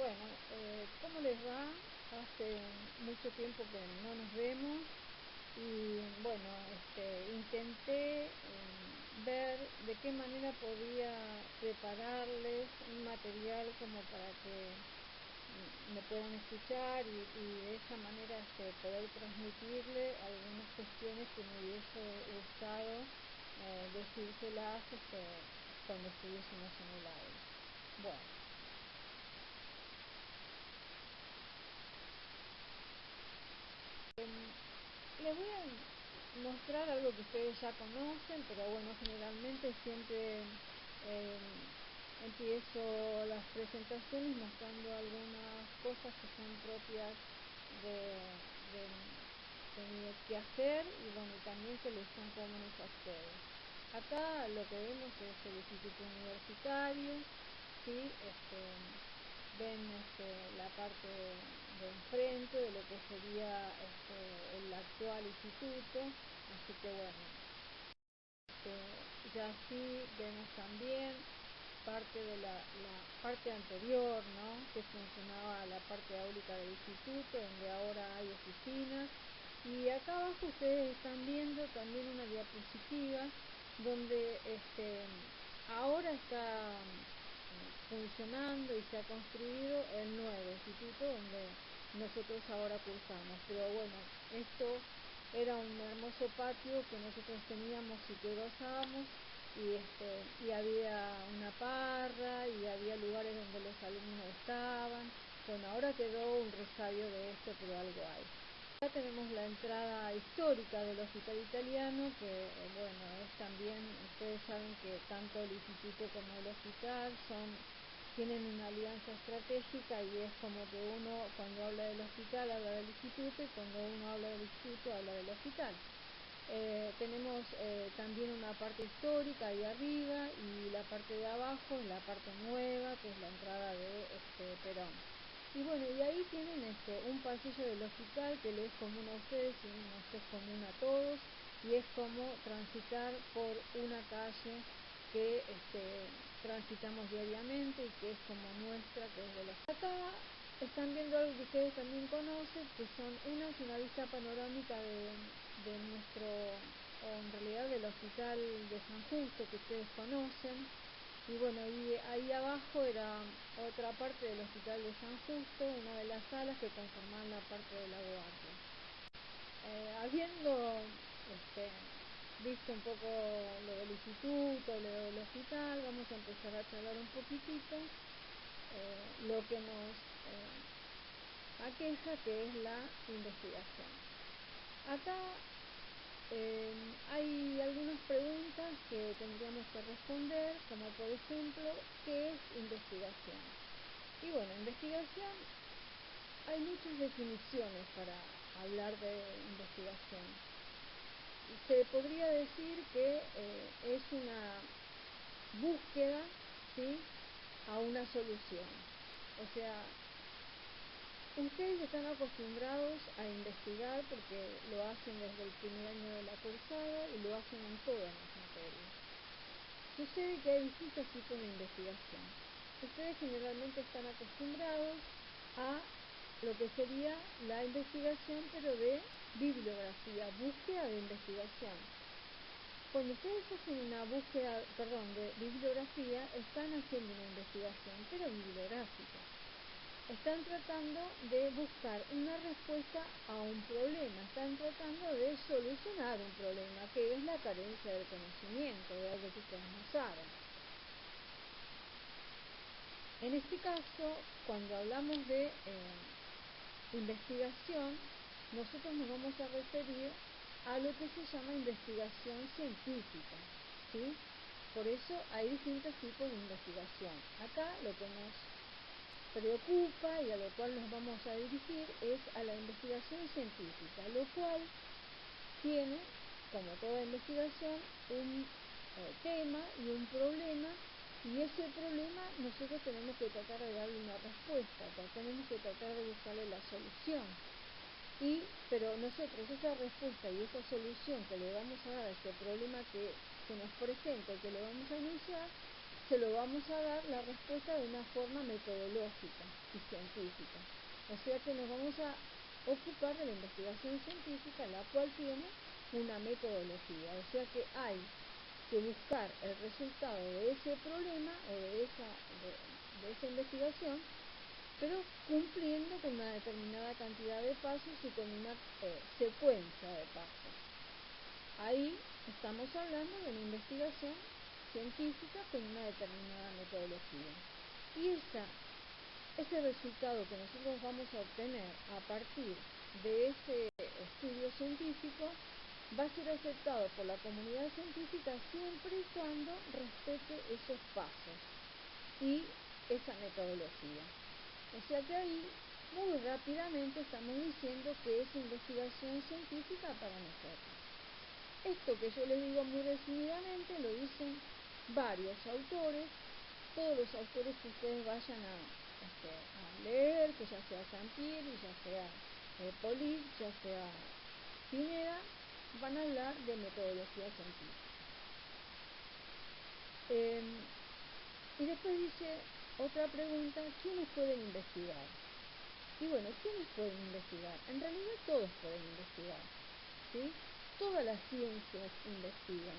Bueno, ¿cómo les va? Hace mucho tiempo que no nos vemos y bueno, intenté ver de qué manera podía prepararles un material como para que me puedan escuchar y de esa manera poder transmitirle algunas cuestiones que me hubiese gustado decírselas cuando estuviésemos en el aula. Bueno. Les voy a mostrar algo que ustedes ya conocen, pero bueno, generalmente siempre empiezo las presentaciones mostrando algunas cosas que son propias de mi quehacer y bueno, también que les son comunes a ustedes. Acá lo que vemos es el Instituto Universitario, ¿sí? Ven la parte de enfrente de lo que sería el actual instituto, así que bueno, ya sí vemos también parte de la parte anterior, ¿no? Que funcionaba la parte áulica del instituto, donde ahora hay oficinas, y acá abajo ustedes están viendo también una diapositiva donde ahora está funcionando y se ha construido el nuevo instituto donde nosotros ahora cursamos, pero bueno, esto era un hermoso patio que nosotros teníamos y que gozábamos y había una parra y había lugares donde los alumnos estaban. Bueno, ahora quedó un resabio de esto, pero algo hay. Acá tenemos la entrada histórica del Hospital Italiano, que bueno, es también, ustedes saben que tanto el instituto como el hospital tienen una alianza estratégica y es como que uno cuando habla del hospital habla del instituto y cuando uno habla del instituto habla del hospital. Tenemos también una parte histórica ahí arriba y la parte de abajo es la parte nueva, que es la entrada de Perón. Y bueno, y ahí tienen un pasillo del hospital que le es común a ustedes y nos es común a todos, y es como transitar por una calle que transitamos diariamente y que es como nuestra, que es de los... Acá están viendo algo que ustedes también conocen, que son una vista panorámica de nuestro, o en realidad del Hospital de San Justo, que ustedes conocen. Y bueno, y ahí abajo era otra parte del Hospital de San Justo, una de las salas que conformaban la parte de la guardia. Habiendo visto un poco lo del instituto, lo del hospital, vamos a empezar a charlar un poquitito lo que nos aqueja, que es la investigación. Acá hay algunas preguntas que tendríamos que responder, como por ejemplo, ¿qué es investigación? Y bueno, investigación, hay muchas definiciones para hablar de investigación. Se podría decir que es una búsqueda, ¿sí?, a una solución. O sea, ustedes están acostumbrados a investigar porque lo hacen desde el primer año de la cursada y lo hacen en todas las materias. Sucede que hay distintos tipos de investigación. Ustedes generalmente están acostumbrados a lo que sería la investigación, pero de bibliografía, búsqueda de investigación. Cuando ustedes hacen una búsqueda, de bibliografía, están haciendo una investigación, pero bibliográfica. Están tratando de buscar una respuesta a un problema, están tratando de solucionar un problema, que es la carencia del conocimiento, de algo que ustedes no saben. En este caso, cuando hablamos de investigación, nosotros nos vamos a referir a lo que se llama investigación científica, ¿sí? Por eso hay distintos tipos de investigación. Acá lo que nos preocupa y a lo cual nos vamos a dirigir es a la investigación científica, lo cual tiene, como toda investigación, un tema y un problema, y ese problema nosotros tenemos que tratar de darle una respuesta, tenemos que tratar de buscarle la solución. Pero nosotros esa respuesta y esa solución que le vamos a dar a ese problema que se nos presenta y que le vamos a enunciar, se lo vamos a dar la respuesta de una forma metodológica y científica. O sea que nos vamos a ocupar de la investigación científica, la cual tiene una metodología. O sea que hay que buscar el resultado de ese problema o de esa investigación, pero cumpliendo con una determinada cantidad de pasos y con una secuencia de pasos. Ahí estamos hablando de una investigación científica con una determinada metodología. Y ese resultado que nosotros vamos a obtener a partir de ese estudio científico va a ser aceptado por la comunidad científica siempre y cuando respete esos pasos y esa metodología. O sea que ahí muy rápidamente estamos diciendo que es investigación científica para nosotros. Esto que yo les digo muy resumidamente lo dicen varios autores, todos los autores que ustedes vayan a leer, que ya sea Sampieri, ya sea Polit, ya sea Pineda, van a hablar de metodología científica. Y después dice otra pregunta, ¿quiénes pueden investigar? Y bueno, ¿quiénes pueden investigar? En realidad todos pueden investigar, ¿sí? Todas las ciencias investigan,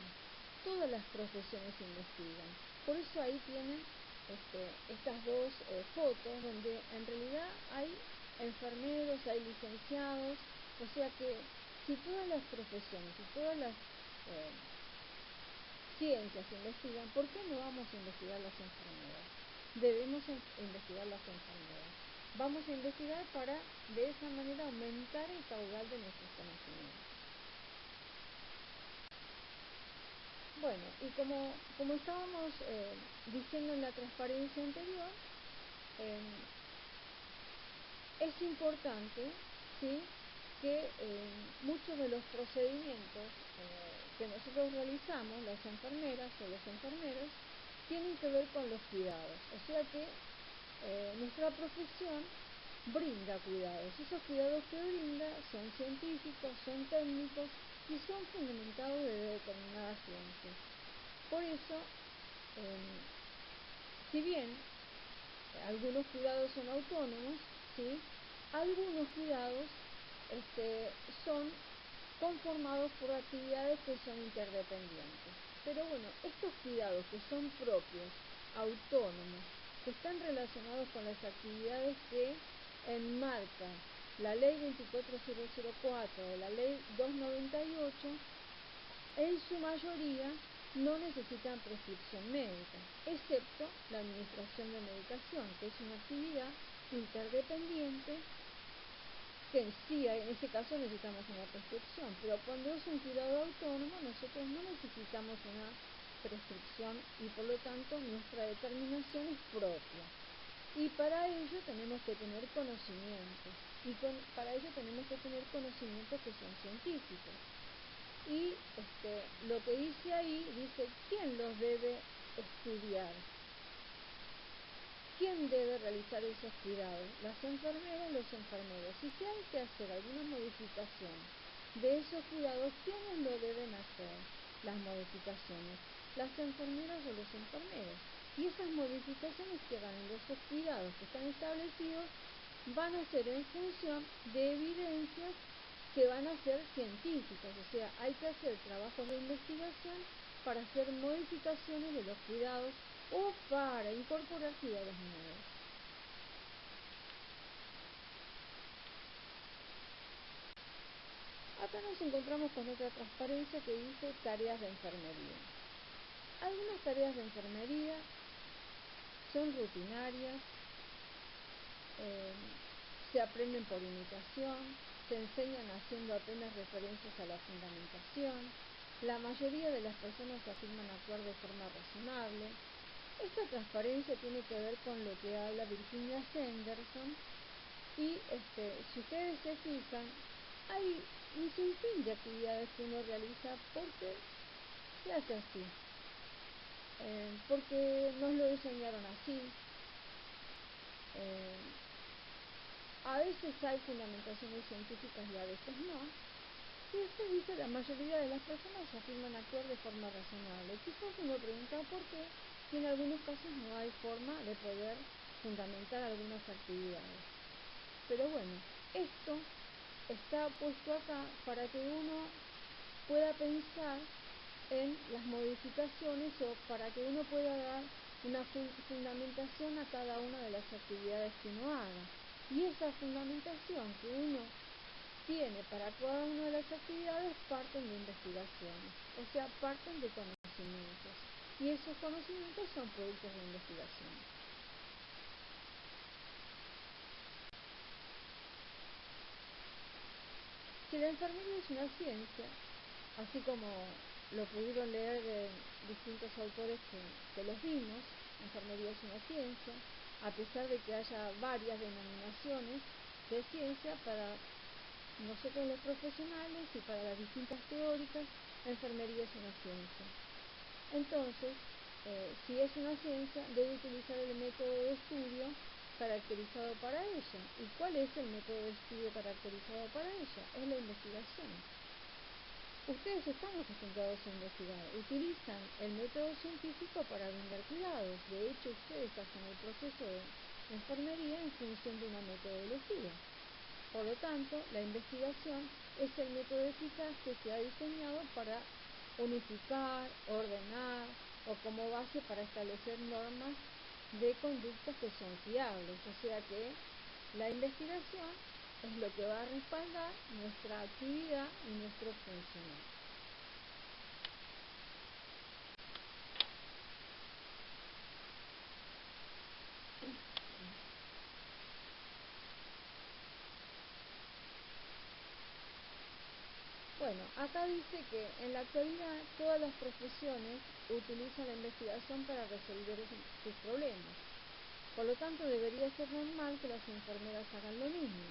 todas las profesiones investigan. Por eso ahí tienen estas dos fotos donde en realidad hay enfermeros, hay licenciados, o sea que si todas las profesiones y todas las ciencias investigan, ¿por qué no vamos a investigar las enfermeras? Debemos investigar las enfermeras. Vamos a investigar para de esa manera aumentar el caudal de nuestros conocimientos. Bueno, y como estábamos diciendo en la transparencia anterior, es importante, ¿sí?, que muchos de los procedimientos que nosotros realizamos, las enfermeras o los enfermeros, tienen que ver con los cuidados. O sea que nuestra profesión brinda cuidados. Esos cuidados que brinda son científicos, son técnicos y son fundamentados de determinadas ciencias. Por eso, si bien algunos cuidados son autónomos, ¿sí?, algunos cuidados son conformados por actividades que son interdependientes. Pero bueno, estos cuidados que son propios, autónomos, que están relacionados con las actividades que enmarca la ley 24004 o la ley 298, en su mayoría no necesitan prescripción médica, excepto la administración de medicación, que es una actividad interdependiente que en sí, en ese caso necesitamos una prescripción, pero cuando es un cuidado autónomo nosotros no necesitamos una prescripción y por lo tanto nuestra determinación es propia. Y para ello tenemos que tener conocimientos, y para ello tenemos que tener conocimientos que son científicos. Y lo que dice ahí, dice, ¿quién los debe estudiar? ¿Quién debe realizar esos cuidados? Las enfermeras, los enfermeros. Y si hay que hacer alguna modificación de esos cuidados, ¿quiénes lo deben hacer? Las modificaciones, las enfermeras o los enfermeros. Y esas modificaciones que hagan en esos cuidados que están establecidos van a ser en función de evidencias que van a ser científicas. O sea, hay que hacer trabajos de investigación para hacer modificaciones de los cuidados o para incorporar cuidados nuevos. Acá nos encontramos con otra transparencia que dice tareas de enfermería. Algunas tareas de enfermería son rutinarias, se aprenden por imitación, se enseñan haciendo apenas referencias a la fundamentación. La mayoría de las personas afirman actuar de forma razonable. Esta transparencia tiene que ver con lo que habla Virginia Sanderson y si ustedes se fijan, hay un sinfín de actividades que uno realiza porque se hace así, porque nos lo enseñaron así. A veces hay fundamentaciones científicas y a veces no. Y después dice, la mayoría de las personas afirman actuar de forma razonable. Quizás uno pregunta por qué. y en algunos casos no hay forma de poder fundamentar algunas actividades. Pero bueno, esto está puesto acá para que uno pueda pensar en las modificaciones o para que uno pueda dar una fundamentación a cada una de las actividades que uno haga. Y esa fundamentación que uno tiene para cada una de las actividades parten de investigaciones, o sea, parten de conocimientos. Y esos conocimientos son productos de investigación. Si la enfermería es una ciencia, así como lo pudieron leer de distintos autores que los vimos, la enfermería es una ciencia, a pesar de que haya varias denominaciones de ciencia para nosotros los profesionales y para las distintas teóricas, la enfermería es una ciencia. Entonces, si es una ciencia, debe utilizar el método de estudio caracterizado para ella. ¿Y cuál es el método de estudio caracterizado para ella? Es la investigación. Ustedes están acostumbrados a investigar, utilizan el método científico para brindar cuidados. De hecho, ustedes hacen el proceso de enfermería en función de una metodología. Por lo tanto, la investigación es el método eficaz que se ha diseñado para unificar, ordenar o como base para establecer normas de conductas que son fiables. O sea que la investigación es lo que va a respaldar nuestra actividad y nuestro funcionar. Bueno, acá dice que en la actualidad todas las profesiones utilizan la investigación para resolver sus problemas. Por lo tanto, debería ser normal que las enfermeras hagan lo mismo.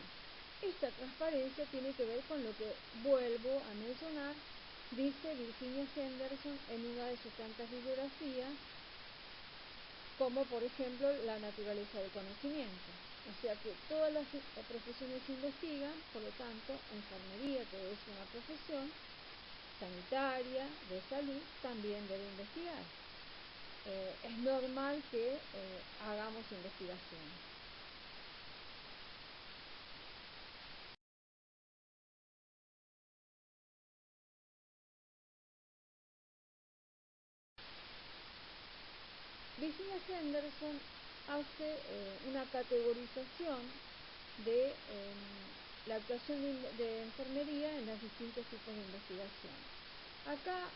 Esta transparencia tiene que ver con lo que vuelvo a mencionar, dice Virginia Henderson en una de sus tantas bibliografías, como por ejemplo la naturaleza del conocimiento. O sea que todas las profesiones investigan, por lo tanto, enfermería, que es una profesión sanitaria, de salud, también debe investigar. Es normal que hagamos investigación. Virginia Henderson hace una categorización de la actuación de enfermería en los distintos tipos de investigación. Acá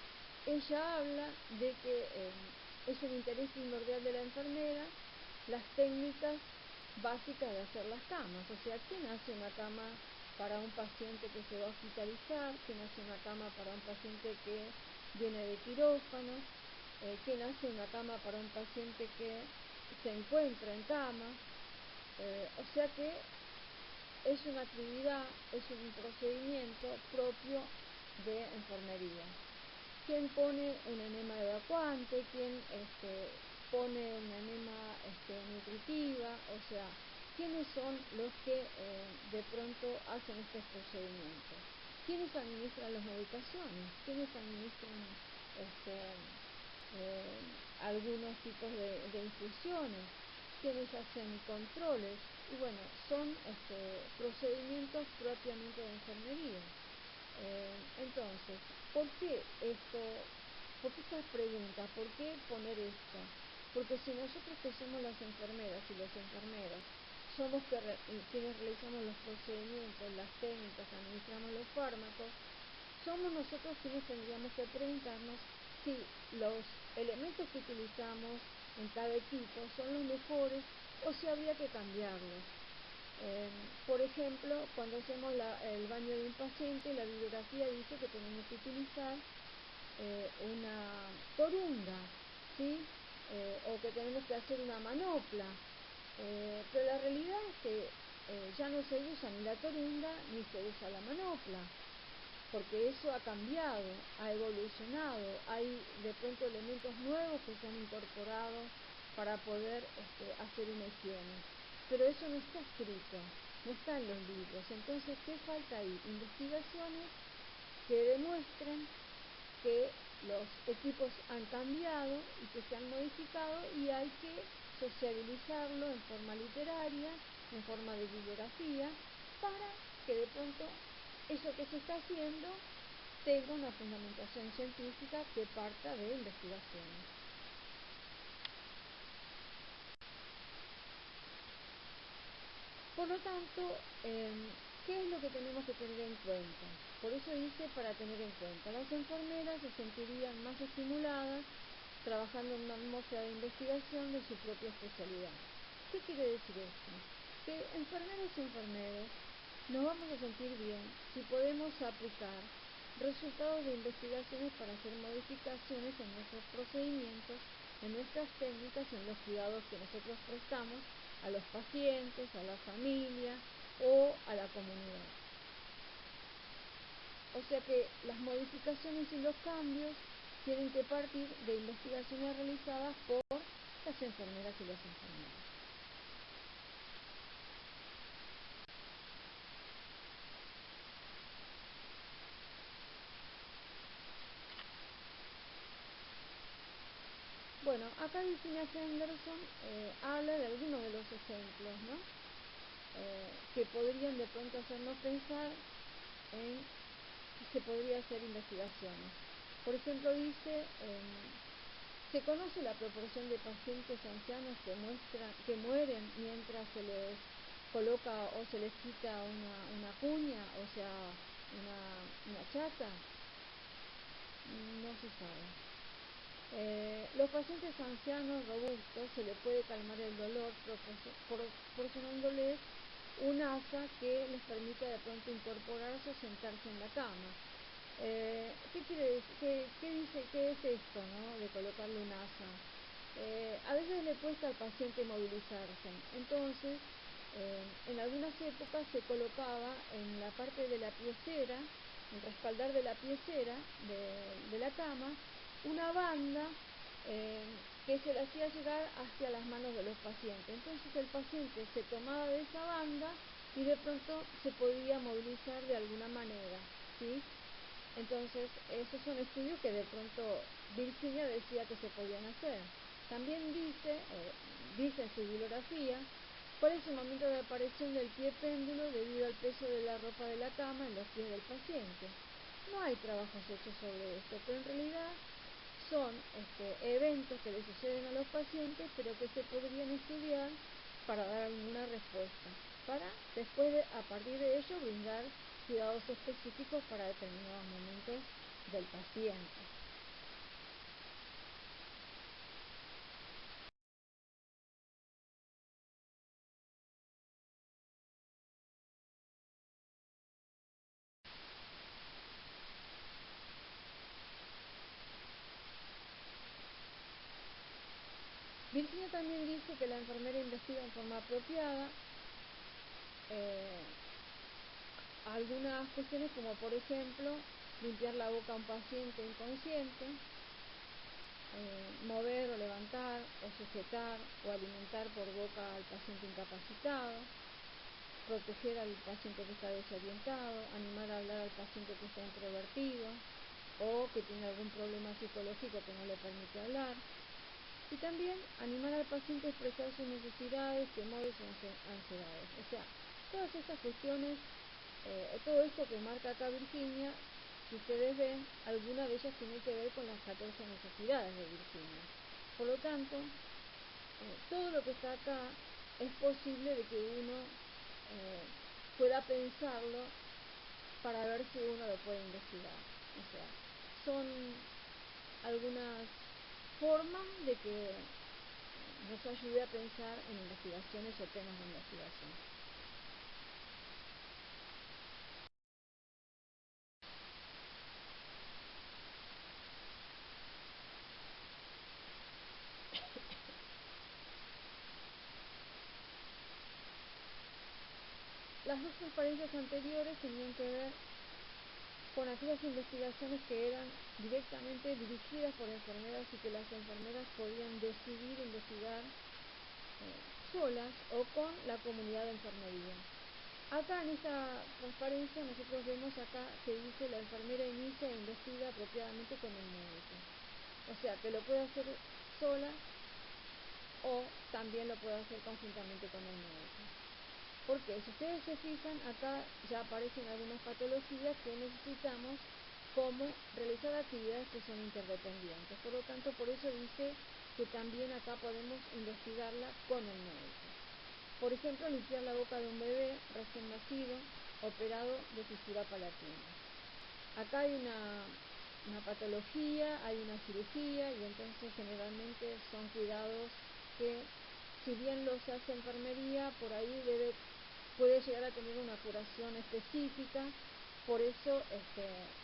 ella habla de que es un interés primordial de la enfermera las técnicas básicas de hacer las camas, o sea, ¿quién hace una cama para un paciente que se va a hospitalizar? ¿Quién hace una cama para un paciente que viene de quirófano? ¿Quién hace una cama para un paciente que se encuentra en cama? O sea que es una actividad, es un procedimiento propio de enfermería. ¿Quién pone un enema evacuante? ¿Quién pone una enema nutritiva? O sea, ¿quiénes son los que de pronto hacen estos procedimientos? ¿Quiénes administran las medicaciones? ¿Quiénes administran algunos tipos de infusiones? ¿Quiénes hacen controles? Y bueno, son procedimientos propiamente de enfermería. Entonces, ¿por qué estas preguntas? ¿Por qué poner esto? Porque si nosotros que somos las enfermeras y los enfermeros somos quienes realizamos los procedimientos, las técnicas, administramos los fármacos, somos nosotros quienes tendríamos que preguntarnos si los elementos que utilizamos en cada equipo son los mejores o si habría que cambiarlos. Por ejemplo, cuando hacemos el baño de un paciente, la bibliografía dice que tenemos que utilizar una torunda, ¿sí? O que tenemos que hacer una manopla. Pero la realidad es que ya no se usa ni la torunda ni se usa la manopla, porque eso ha cambiado, ha evolucionado, hay de pronto elementos nuevos que se han incorporado para poder hacer una higiene. Pero eso no está escrito, no está en los libros. Entonces, ¿qué falta ahí? Investigaciones que demuestren que los equipos han cambiado y que se han modificado y hay que sociabilizarlo en forma literaria, en forma de bibliografía, para que de pronto eso que se está haciendo tenga una fundamentación científica que parta de investigaciones. Por lo tanto, ¿qué es lo que tenemos que tener en cuenta? Por eso dice para tener en cuenta. Las enfermeras se sentirían más estimuladas trabajando en una atmósfera de investigación de su propia especialidad. ¿Qué quiere decir esto? Que enfermeras y enfermeros nos vamos a sentir bien si podemos aplicar resultados de investigaciones para hacer modificaciones en nuestros procedimientos, en nuestras técnicas, en los cuidados que nosotros prestamos a los pacientes, a la familia o a la comunidad. O sea que las modificaciones y los cambios tienen que partir de investigaciones realizadas por las enfermeras y las enfermeras. Bueno, acá Virginia Henderson habla de algunos de los ejemplos, ¿no? Que podrían de pronto hacernos pensar en que se podría hacer investigaciones. Por ejemplo, dice, se conoce la proporción de pacientes ancianos que mueren mientras se les coloca o se les quita una cuña, o sea, una chata. No se sabe. Los pacientes ancianos robustos se les puede calmar el dolor proporcionándoles un asa que les permita de pronto incorporarse o sentarse en la cama. ¿Qué quiere decir? ¿Qué es esto, no? De colocarle un asa. A veces le cuesta al paciente movilizarse, entonces en algunas épocas se colocaba en la parte de la piecera, en el respaldar de la piecera de la cama, una banda que se le hacía llegar hacia las manos de los pacientes. Entonces el paciente se tomaba de esa banda y de pronto se podía movilizar de alguna manera, ¿sí? Entonces esos son estudios que de pronto Virginia decía que se podían hacer. También dice en su bibliografía, cuál es el momento de aparición del pie péndulo debido al peso de la ropa de la cama en los pies del paciente. No hay trabajos hechos sobre esto, pero en realidad son eventos que le suceden a los pacientes, pero que se podrían estudiar para dar alguna respuesta, para después, a partir de ello, brindar cuidados específicos para determinados momentos del paciente. Virginia también dice que la enfermera investiga en forma apropiada algunas cuestiones como, por ejemplo, limpiar la boca a un paciente inconsciente, mover o levantar o sujetar o alimentar por boca al paciente incapacitado, proteger al paciente que está desorientado, animar a hablar al paciente que está introvertido o que tiene algún problema psicológico que no le permite hablar. Y también animar al paciente a expresar sus necesidades, temores o ansiedades. O sea, todas estas cuestiones, todo esto que marca acá Virginia, si ustedes ven, alguna de ellas tiene que ver con las 14 necesidades de Virginia. Por lo tanto, todo lo que está acá es posible de que uno pueda pensarlo para ver si uno lo puede investigar. O sea, son algunas formas de que nos ayude a pensar en investigaciones o temas de investigación. Las dos transparencias anteriores tenían que ver con aquellas investigaciones que eran directamente dirigidas por enfermeras y que las enfermeras podían decidir investigar solas o con la comunidad de enfermería. Acá en esta transparencia nosotros vemos acá que dice la enfermera inicia e investiga apropiadamente con el médico. O sea, que lo puede hacer sola o también lo puede hacer conjuntamente con el médico. Porque si ustedes se fijan, acá ya aparecen algunas patologías que necesitamos como realizar actividades que son interdependientes. Por lo tanto, por eso dice que también acá podemos investigarla con el médico. Por ejemplo, limpiar la boca de un bebé recién nacido, operado de fisura palatina. Acá hay una patología, hay una cirugía y entonces generalmente son cuidados que, si bien los hace enfermería, por ahí puede llegar a tener una curación específica. Por eso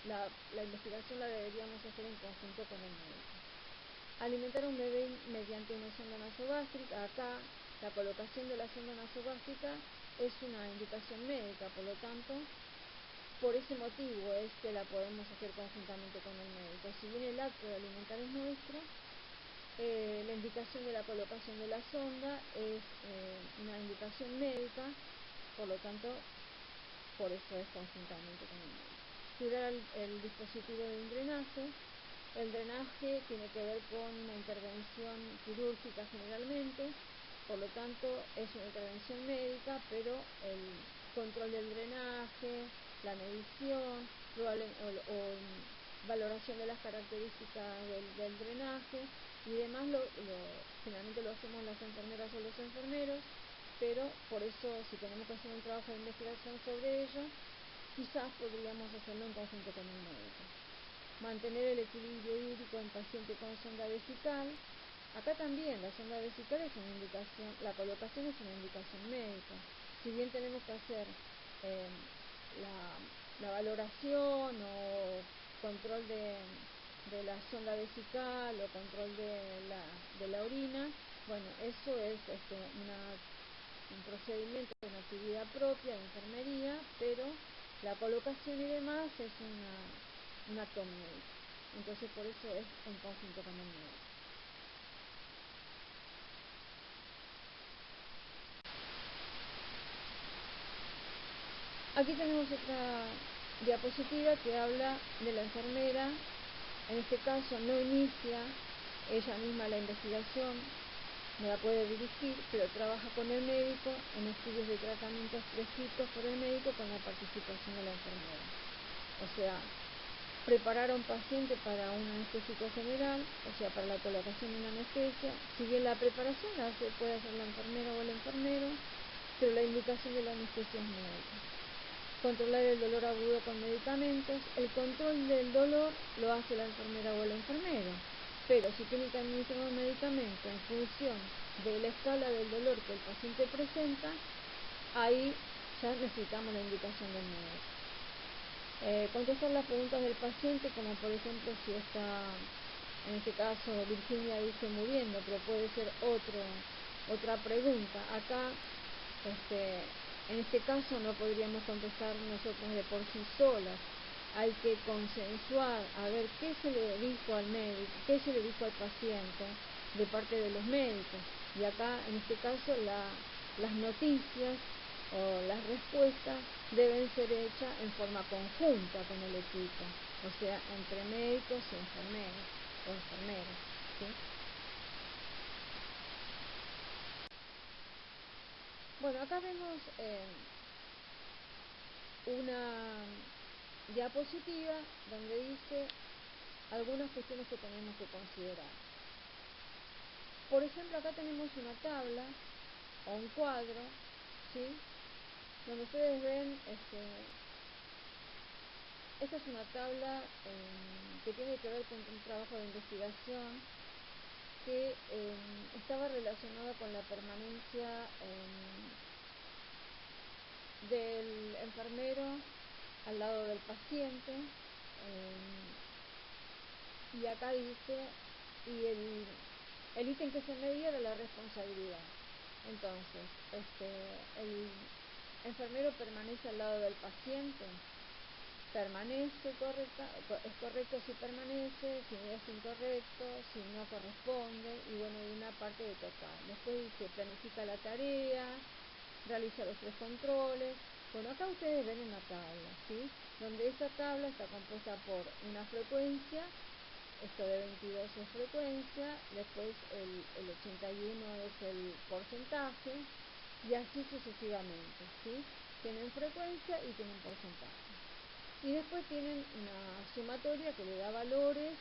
la investigación la deberíamos hacer en conjunto con el médico. Alimentar a un bebé mediante una sonda nasogástrica. Acá la colocación de la sonda nasogástrica es una indicación médica, por lo tanto, por ese motivo es que la podemos hacer conjuntamente con el médico. Si bien el acto de alimentar es nuestro, la indicación de la colocación de la sonda es una indicación médica, por lo tanto, por eso es conjuntamente con el médico. Cuidar el dispositivo de un drenaje. El drenaje tiene que ver con una intervención quirúrgica generalmente, por lo tanto es una intervención médica, pero el control del drenaje, la medición o valoración de las características del drenaje y demás, generalmente lo hacemos las enfermeras o los enfermeros, pero por eso si tenemos que hacer un trabajo de investigación sobre ello, quizás podríamos hacerlo en conjunto con el médico. Mantener el equilibrio hídrico en paciente con sonda vesical. Acá también la sonda vesical es una indicación, la colocación es una indicación médica. Si bien tenemos que hacer la valoración o control de la sonda vesical o control de la orina, bueno, eso es un procedimiento, una actividad propia de enfermería, pero la colocación y demás es un acto médico. Entonces por eso es en conjunto con el médico. Aquí tenemos otra diapositiva que habla de la enfermera. En este caso no inicia ella misma la investigación, no la puede dirigir, pero trabaja con el médico en estudios de tratamientos prescritos por el médico con la participación de la enfermera. O sea, preparar a un paciente para un anestésico general, o sea, para la colocación de una anestesia. Si bien la preparación puede hacer la enfermera o el enfermero, pero la indicación de la anestesia es médica. Controlar el dolor agudo con medicamentos. El control del dolor lo hace la enfermera o el enfermero, pero si tiene que administrar un medicamento en función de la escala del dolor que el paciente presenta, ahí ya necesitamos la indicación del médico. Contestar las preguntas del paciente, como por ejemplo si está, en este caso Virginia dice muriendo, pero puede ser otra pregunta. Acá en este caso no podríamos contestar nosotros de por sí solas. Hay que consensuar a ver qué se le dijo al médico, qué se le dijo al paciente de parte de los médicos. Y acá, en este caso, las noticias o las respuestas deben ser hechas en forma conjunta con el equipo, o sea, entre médicos y enfermeros o enfermeras, ¿sí? Bueno, acá vemos una diapositiva donde dice algunas cuestiones que tenemos que considerar. Por ejemplo, acá tenemos una tabla o un cuadro, ¿sí?, donde ustedes ven, esta es una tabla que tiene que ver con un trabajo de investigación que estaba relacionado con la permanencia del enfermero al lado del paciente, y acá dice, y el ítem que se medía era la responsabilidad. Entonces, el enfermero permanece al lado del paciente, permanece es correcto si permanece, si es incorrecto, si no corresponde, y bueno, hay una parte de total. Después dice, planifica la tarea, realiza los 3 controles, Bueno, acá ustedes ven una tabla, ¿sí? Donde esta tabla está compuesta por una frecuencia, esto de 22 es frecuencia, después el 81 es el porcentaje, y así sucesivamente, ¿sí? Tienen frecuencia y tienen porcentaje. Y después tienen una sumatoria que le da valores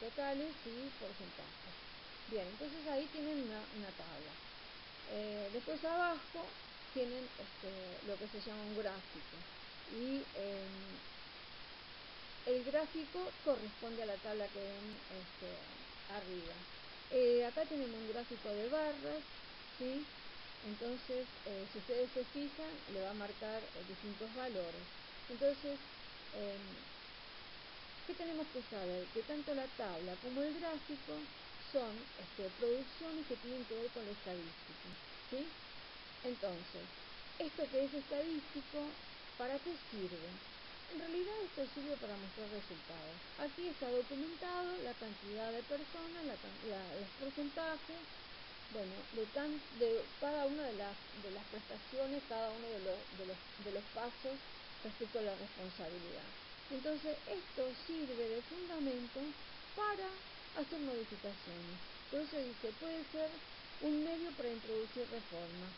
totales y porcentajes. Bien, entonces ahí tienen una tabla. Después abajo tienen lo que se llama un gráfico. Y el gráfico corresponde a la tabla que ven arriba. Acá tienen un gráfico de barras, ¿sí? Entonces, si ustedes se fijan, le va a marcar distintos valores. Entonces, ¿qué tenemos que saber? Que tanto la tabla como el gráfico son producciones que tienen que ver con la estadística, ¿sí? Entonces, esto que es estadístico, ¿para qué sirve? En realidad esto sirve para mostrar resultados. Aquí está documentado la cantidad de personas, los porcentajes, bueno, de cada una de las prestaciones, cada uno de los pasos respecto a la responsabilidad. Entonces, esto sirve de fundamento para hacer modificaciones. Por eso dice, puede ser un medio para introducir reformas,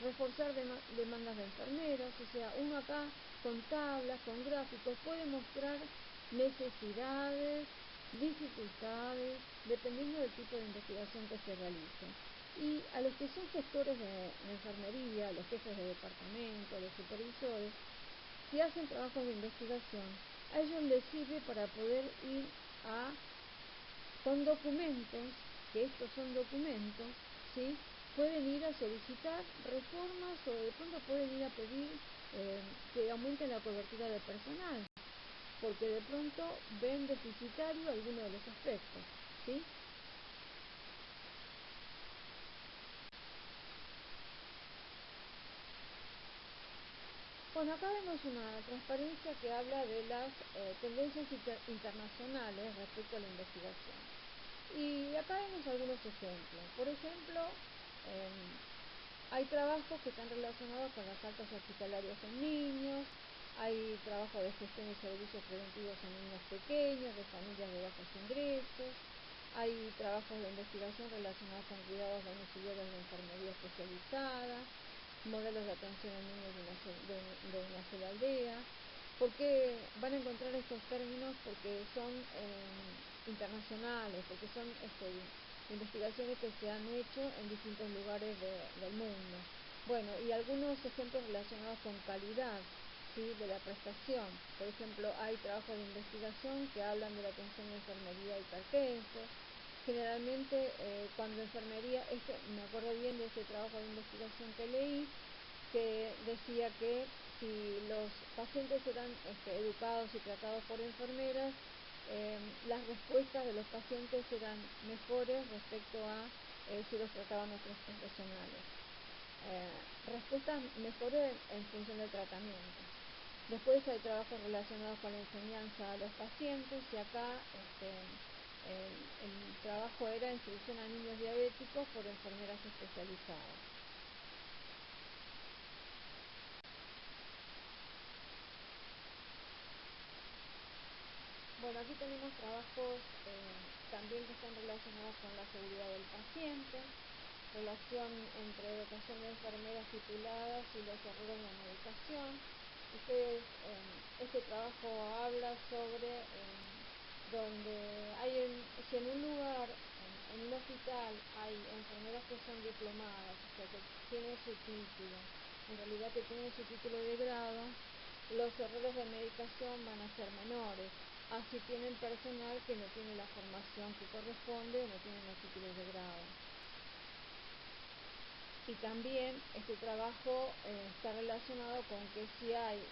reforzar demandas de enfermeros, o sea, uno acá con tablas, con gráficos, puede mostrar necesidades, dificultades, dependiendo del tipo de investigación que se realice. Y a los que son gestores de enfermería, los jefes de departamento, los supervisores, si hacen trabajos de investigación, a ellos les sirve para poder ir con documentos, que estos son documentos, ¿sí? Pueden ir a solicitar reformas o de pronto pueden ir a pedir que aumenten la cobertura de personal, porque de pronto ven deficitario alguno de los aspectos, ¿sí? Bueno, acá vemos una transparencia que habla de las tendencias internacionales respecto a la investigación. Y acá vemos algunos ejemplos. Por ejemplo, hay trabajos que están relacionados con las altas hospitalarias en niños, hay trabajo de gestión y servicios preventivos en niños pequeños, de familias de bajos ingresos, hay trabajos de investigación relacionados con cuidados domiciliarios de enfermería especializada, modelos de atención en niños de una sola aldea. ¿Por qué van a encontrar estos términos? Porque son internacionales, porque son investigaciones que se han hecho en distintos lugares del mundo. Bueno, y algunos ejemplos relacionados con calidad, ¿sí? De la prestación. Por ejemplo, hay trabajos de investigación que hablan de la atención de enfermería hipertensos. Generalmente, cuando enfermería, me acuerdo bien de este trabajo de investigación que leí, que decía que si los pacientes eran educados y tratados por enfermeras, las respuestas de los pacientes eran mejores respecto a si los trataban otros profesionales. Respuestas mejores en función del tratamiento. Después hay trabajos relacionados con la enseñanza a los pacientes y acá el trabajo era instrucción a niños diabéticos por enfermeras especializadas. Bueno, aquí tenemos trabajos también que están relacionados con la seguridad del paciente, relación entre dotación de enfermeras tituladas y los errores de medicación. Ustedes, este trabajo habla sobre donde si en un lugar, en un hospital, hay enfermeras que son diplomadas, o sea, que tienen su título, en realidad que tienen su título de grado, los errores de medicación van a ser menores. Así tienen personal que no tiene la formación que corresponde o no tienen los títulos de grado. Y también este trabajo está relacionado con que si hay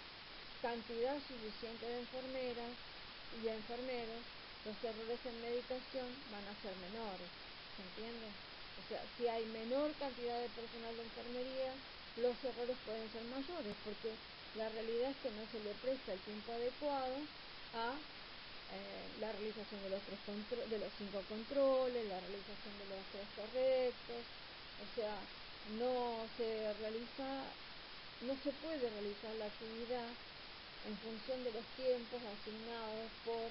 cantidad suficiente de enfermeras y de enfermeros, los errores en medicación van a ser menores, ¿se entiende? O sea, si hay menor cantidad de personal de enfermería, los errores pueden ser mayores, porque la realidad es que no se le presta el tiempo adecuado a la realización de los 5 controles, la realización de los 3 correctos, o sea, no se realiza no se puede realizar la actividad en función de los tiempos asignados por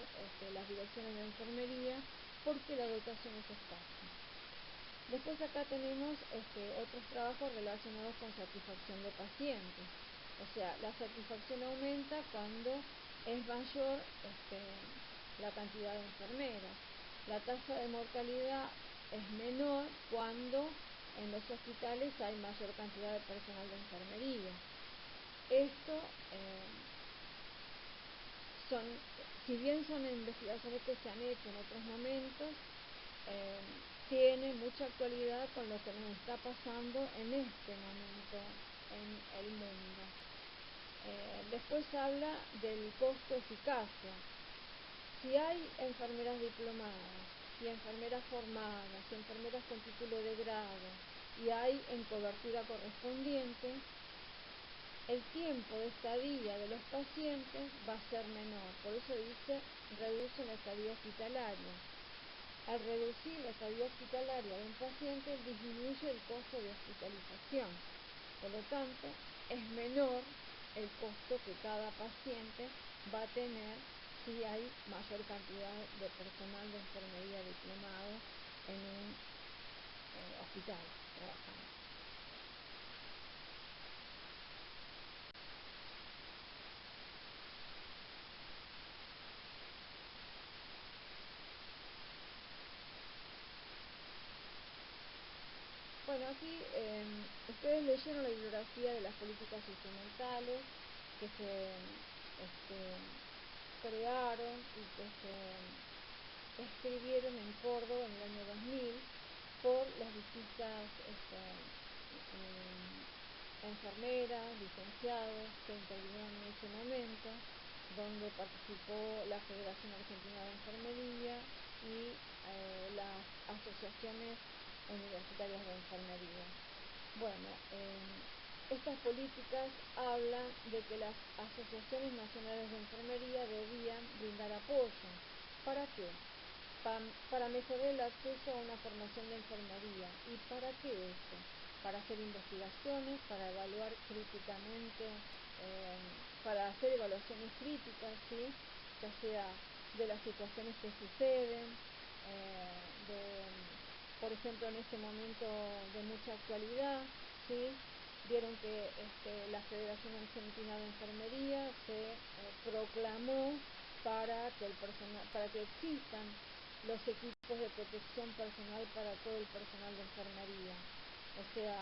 las direcciones de enfermería, porque la dotación es escasa. Después acá tenemos otros trabajos relacionados con satisfacción de pacientes. O sea, la satisfacción aumenta cuando es mayor la cantidad de enfermeras. La tasa de mortalidad es menor cuando en los hospitales hay mayor cantidad de personal de enfermería. Esto si bien son investigaciones que se han hecho en otros momentos, tiene mucha actualidad con lo que nos está pasando en este momento en el mundo. Después habla del costo-eficacia. Si hay enfermeras diplomadas, y enfermeras formadas, y enfermeras con título de grado, y hay en cobertura correspondiente, el tiempo de estadía de los pacientes va a ser menor. Por eso dice, reduce la estadía hospitalaria. Al reducir la estadía hospitalaria de un paciente, disminuye el costo de hospitalización. Por lo tanto, es menor el costo que cada paciente va a tener si hay mayor cantidad de personal de enfermería diplomado en un hospital trabajando. Bueno, aquí ustedes leyeron la bibliografía de las políticas instrumentales que se crearon y que se escribieron en Córdoba en el año 2000 por las distintas enfermeras, licenciados que intervinieron en ese momento, donde participó la Federación Argentina de Enfermería y las asociaciones universitarias de enfermería. Bueno, estas políticas hablan de que las asociaciones nacionales de enfermería debían brindar apoyo. ¿Para qué? Para mejorar el acceso a una formación de enfermería. ¿Y para qué eso? Para hacer investigaciones, para evaluar críticamente, para hacer evaluaciones críticas, ¿sí? Ya sea de las situaciones que suceden, por ejemplo, en este momento de mucha actualidad, ¿sí? Vieron que la Federación Argentina de Enfermería se proclamó para que existan los equipos de protección personal para todo el personal de enfermería. O sea,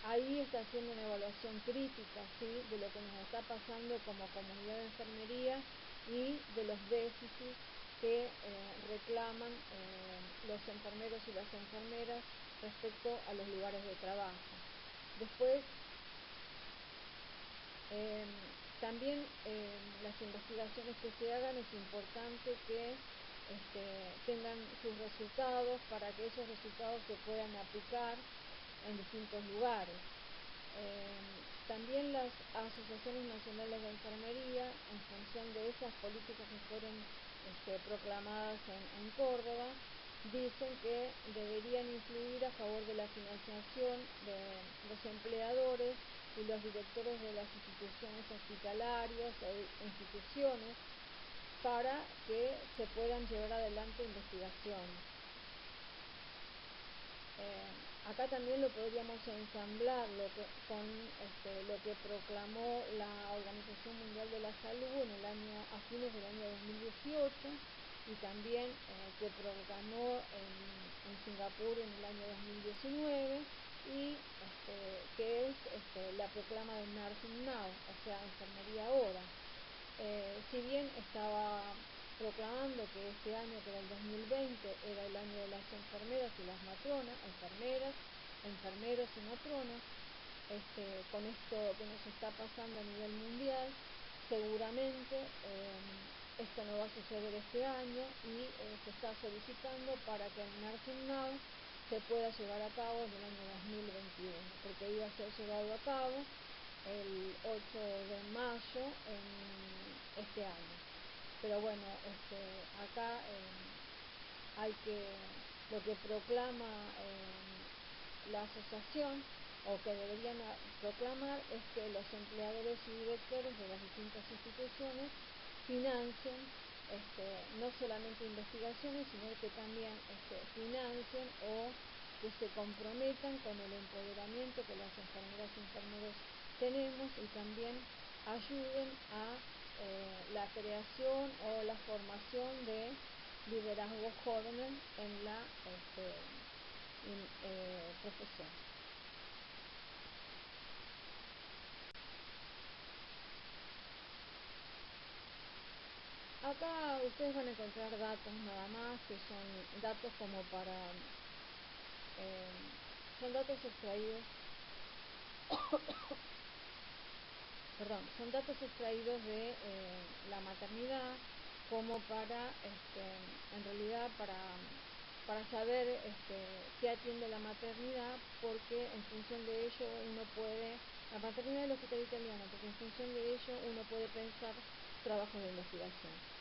ahí está haciendo una evaluación crítica, ¿sí? De lo que nos está pasando como comunidad de enfermería y de los déficits que reclaman los enfermeros y las enfermeras respecto a los lugares de trabajo. Después, también las investigaciones que se hagan es importante que tengan sus resultados para que esos resultados se puedan aplicar en distintos lugares. También las asociaciones nacionales de enfermería, en función de esas políticas que fueron proclamadas en Córdoba, dicen que deberían influir a favor de la financiación de los empleadores y los directores de las instituciones hospitalarias o instituciones para que se puedan llevar adelante investigaciones. Acá también lo podríamos ensamblar con lo que proclamó la Organización Mundial de la Salud a fines del año 2018 y también que proclamó en Singapur en el año 2019 y que es la proclama de Nursing Now, o sea, enfermería ahora. Si bien estaba proclamando que este año, que era el 2020, era el año de las enfermeras y las matronas, enfermeros y matronas, con esto que nos está pasando a nivel mundial, seguramente esto no va a suceder este año y se está solicitando para que el Nursing Now se pueda llevar a cabo en el año 2021, porque iba a ser llevado a cabo el 8 de mayo en este año. Pero bueno, acá lo que proclama la asociación o que deberían proclamar es que los empleadores y directores de las distintas instituciones financien no solamente investigaciones, sino que también financien o que se comprometan con el empoderamiento que las enfermeras y enfermeros tenemos y también ayuden a la creación o la formación de liderazgos jóvenes en la profesión. Acá ustedes van a encontrar datos nada más, que son datos como para, son datos extraídos, perdón, son datos extraídos de la maternidad, como para, en realidad, para saber qué atiende la maternidad, porque en función de ello uno puede, la maternidad del hospital italiano, porque en función de ello uno puede pensar trabajos de investigación.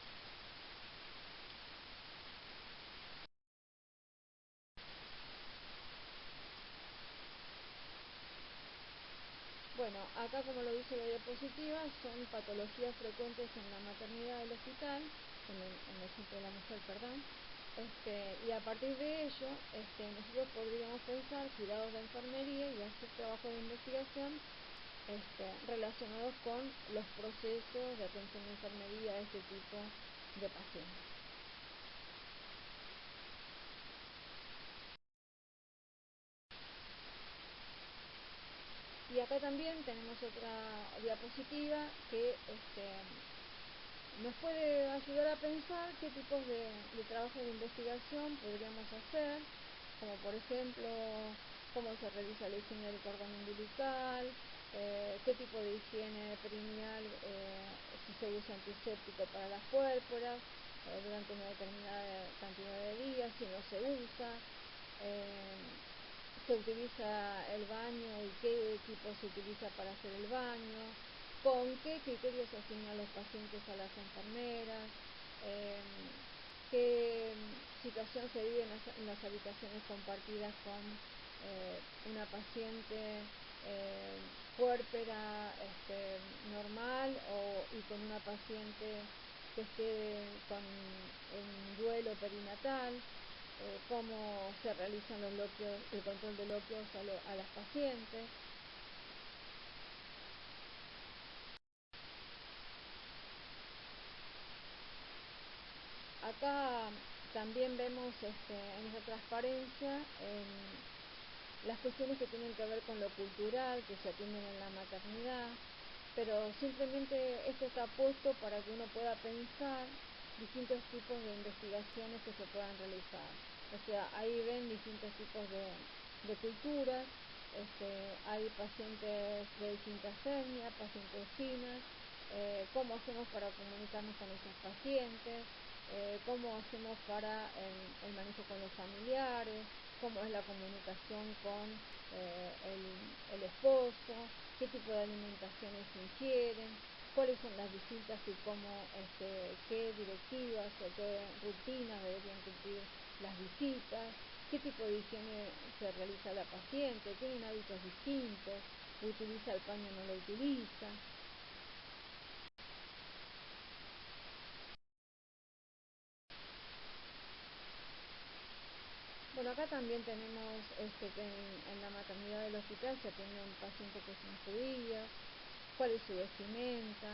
Bueno, acá como lo dice la diapositiva, son patologías frecuentes en la maternidad del hospital, en el ejemplo de la mujer, perdón, y a partir de ello nosotros podríamos pensar cuidados de enfermería y hacer trabajo de investigación relacionados con los procesos de atención de enfermería de este tipo de pacientes. Y acá también tenemos otra diapositiva que nos puede ayudar a pensar qué tipos de trabajo de investigación podríamos hacer, como por ejemplo cómo se realiza la higiene del cordón umbilical, qué tipo de higiene perineal, si se usa antiséptico para las puérperas durante una determinada cantidad de días, si no se usa, se utiliza el baño y qué equipo se utiliza para hacer el baño, con qué criterios se asignan los pacientes a las enfermeras, qué situación se vive en las habitaciones compartidas con una paciente puérpera normal y con una paciente que esté con un duelo perinatal, cómo se realizan los loquios, el control de loquios a las pacientes. Acá también vemos en esa transparencia las cuestiones que tienen que ver con lo cultural, que se atienden en la maternidad, pero simplemente esto está puesto para que uno pueda pensar distintos tipos de investigaciones que se puedan realizar. O sea, ahí ven distintos tipos de culturas, hay pacientes de distintas etnias, pacientes chinas, cómo hacemos para comunicarnos con esos pacientes, cómo hacemos para el manejo con los familiares, cómo es la comunicación con el esposo, qué tipo de alimentaciones ingieren, cuáles son las visitas y cómo, qué directivas o qué rutinas deberían cumplir las visitas, qué tipo de higiene se realiza la paciente, tienen hábitos distintos, utiliza el paño o no lo utiliza. Bueno, acá también tenemos que en la maternidad del hospital se atienden pacientes que son judíos, cuál es su vestimenta,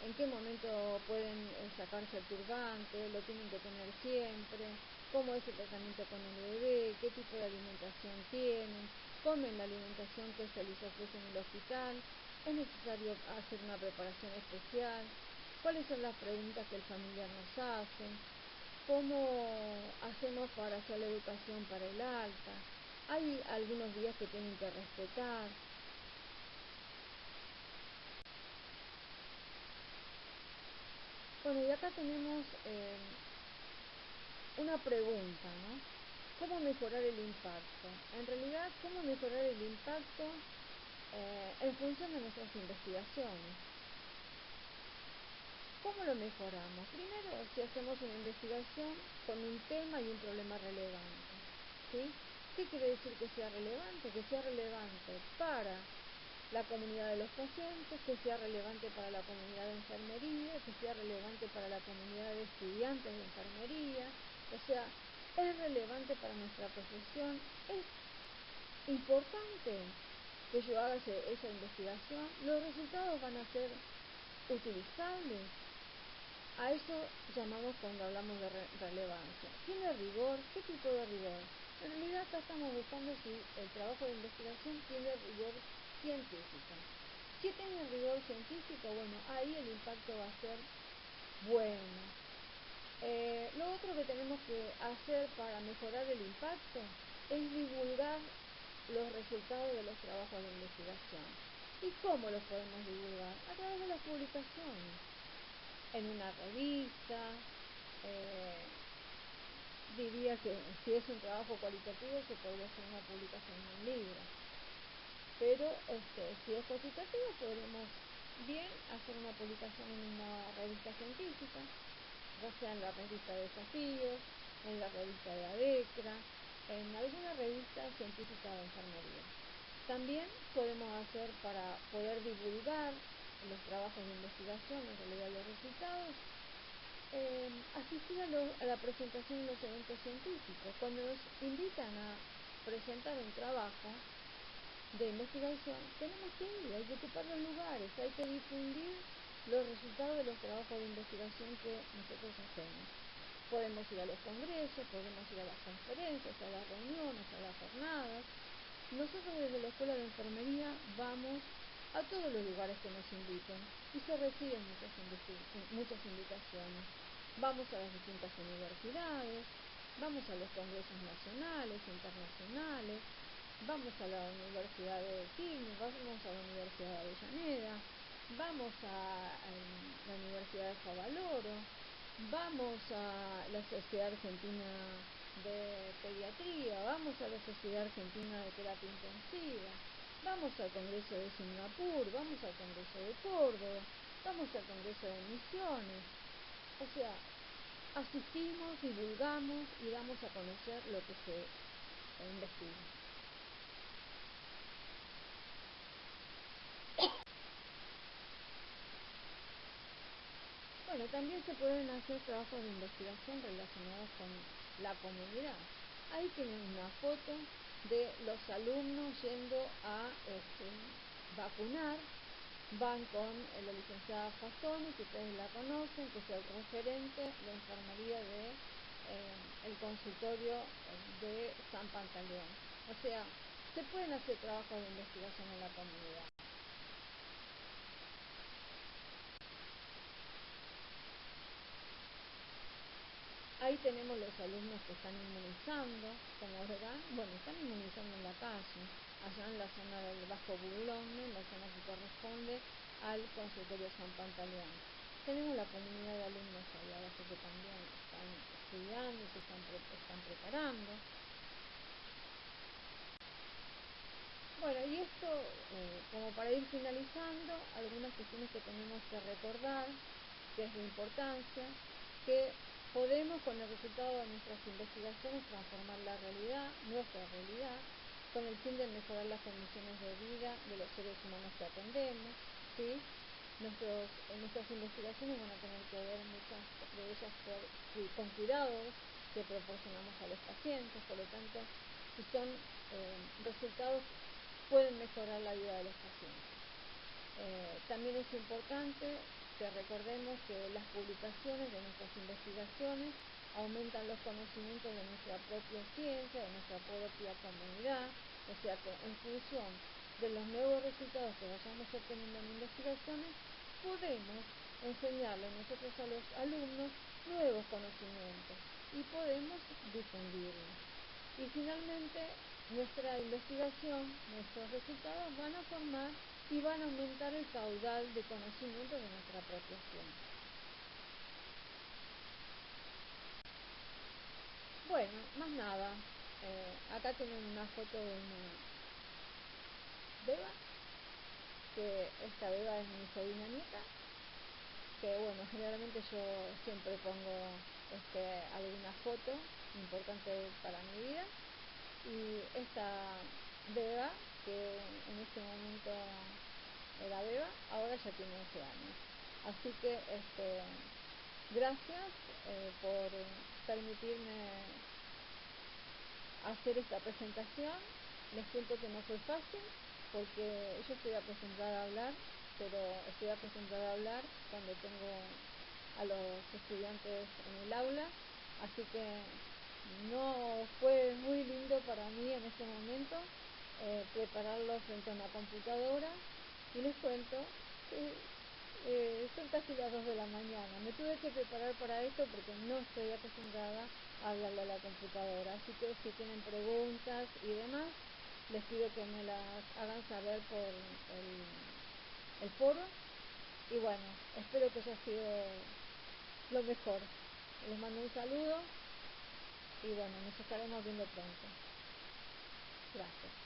en qué momento pueden sacarse el turbante, lo tienen que tener siempre, cómo es el tratamiento con el bebé, qué tipo de alimentación tienen, comen la alimentación que se les ofrece en el hospital, es necesario hacer una preparación especial, cuáles son las preguntas que el familiar nos hace, cómo hacemos para hacer la educación para el alta, hay algunos días que tienen que respetar. Bueno, y acá tenemos una pregunta, ¿no? ¿Cómo mejorar el impacto? En realidad, ¿cómo mejorar el impacto en función de nuestras investigaciones? ¿Cómo lo mejoramos? Primero, si hacemos una investigación con un tema y un problema relevante, ¿sí? ¿Qué quiere decir que sea relevante? Que sea relevante para la comunidad de los pacientes, que sea relevante para la comunidad de enfermería, que sea relevante para la comunidad de estudiantes de enfermería. O sea, es relevante para nuestra profesión, es importante que yo haga esa investigación, los resultados van a ser utilizables. A eso llamamos cuando hablamos de relevancia. ¿Tiene rigor? ¿Qué tipo de rigor? En realidad acá estamos buscando si el trabajo de investigación tiene rigor científico. Si tiene rigor científico, bueno, ahí el impacto va a ser bueno. Lo otro que tenemos que hacer para mejorar el impacto es divulgar los resultados de los trabajos de investigación. ¿Y cómo los podemos divulgar? A través de las publicaciones. En una revista, diría que si es un trabajo cualitativo se podría hacer una publicación en un libro, pero si es cuantitativo podremos bien hacer una publicación en una revista científica, ya sea en la revista de Desafíos, en la revista de ADECRA, en alguna revista científica de enfermería. También podemos hacer, para poder divulgar los trabajos de investigación, en realidad los resultados, asistir a la presentación en los eventos científicos. Cuando nos invitan a presentar un trabajo de investigación, tenemos que ir, hay que ocupar los lugares, hay que difundir los resultados de los trabajos de investigación que nosotros hacemos. Podemos ir a los congresos, podemos ir a las conferencias, a las reuniones, a las jornadas. Nosotros desde la Escuela de Enfermería vamos a todos los lugares que nos inviten y se reciben muchas invitaciones. Vamos a las distintas universidades, vamos a los congresos nacionales, internacionales, vamos a la Universidad de Quilmes, vamos a la Universidad de Avellaneda, vamos a la Universidad de Favaloro, vamos a la Sociedad Argentina de Pediatría, vamos a la Sociedad Argentina de Terapia Intensiva, vamos al Congreso de Singapur, vamos al Congreso de Córdoba, vamos al Congreso de Misiones. O sea, asistimos, divulgamos y damos a conocer lo que se investiga. Bueno, también se pueden hacer trabajos de investigación relacionados con la comunidad. Ahí tienen una foto de los alumnos yendo a vacunar. Van con la licenciada Fastoni, que ustedes la conocen, que es el referente de enfermería de el consultorio de San Pantaleón. O sea, se pueden hacer trabajos de investigación en la comunidad. Ahí tenemos los alumnos que están inmunizando, como verán, bueno, están inmunizando en la calle, allá en la zona del Bajo Boulogne, en la zona que corresponde al consultorio San Pantaleón. Tenemos la comunidad de alumnos ahí abajo que también están estudiando, se están preparando. Bueno, y esto, como para ir finalizando, algunas cuestiones que tenemos que recordar, que es de importancia, que podemos con el resultado de nuestras investigaciones transformar la realidad, nuestra realidad, con el fin de mejorar las condiciones de vida de los seres humanos que atendemos, ¿sí? Nuestras investigaciones van a tener que ver muchas de ellas con cuidados que proporcionamos a los pacientes, por lo tanto, si son resultados pueden mejorar la vida de los pacientes. También es importante que recordemos que las publicaciones de nuestras investigaciones aumentan los conocimientos de nuestra propia ciencia, de nuestra propia comunidad, o sea que en función de los nuevos resultados que vayamos obteniendo en investigaciones, podemos enseñarle nosotros a los alumnos nuevos conocimientos y podemos difundirlos. Y finalmente, nuestra investigación, nuestros resultados van a formar y van a aumentar el caudal de conocimiento de nuestra propia ciencia. Bueno, más nada. Acá tienen una foto de una beba, que esta beba es mi sobrina nieta, que bueno, generalmente yo siempre pongo alguna foto importante para mi vida. Y hija Beba, que en ese momento era Beba, ahora ya tiene 11 años. Así que gracias por permitirme hacer esta presentación. Les cuento que no fue fácil, porque yo estoy acostumbrada a hablar, pero estoy acostumbrada a hablar cuando tengo a los estudiantes en el aula, así que no fue muy lindo para mí en ese momento prepararlo frente a una computadora, y les cuento que son casi las 2 de la mañana. Me tuve que preparar para esto porque no estoy acostumbrada a hablarle a la computadora, así que si tienen preguntas y demás, les pido que me las hagan saber por el foro, y bueno, espero que haya sido lo mejor. Les mando un saludo y bueno, nos estaremos viendo pronto. Gracias.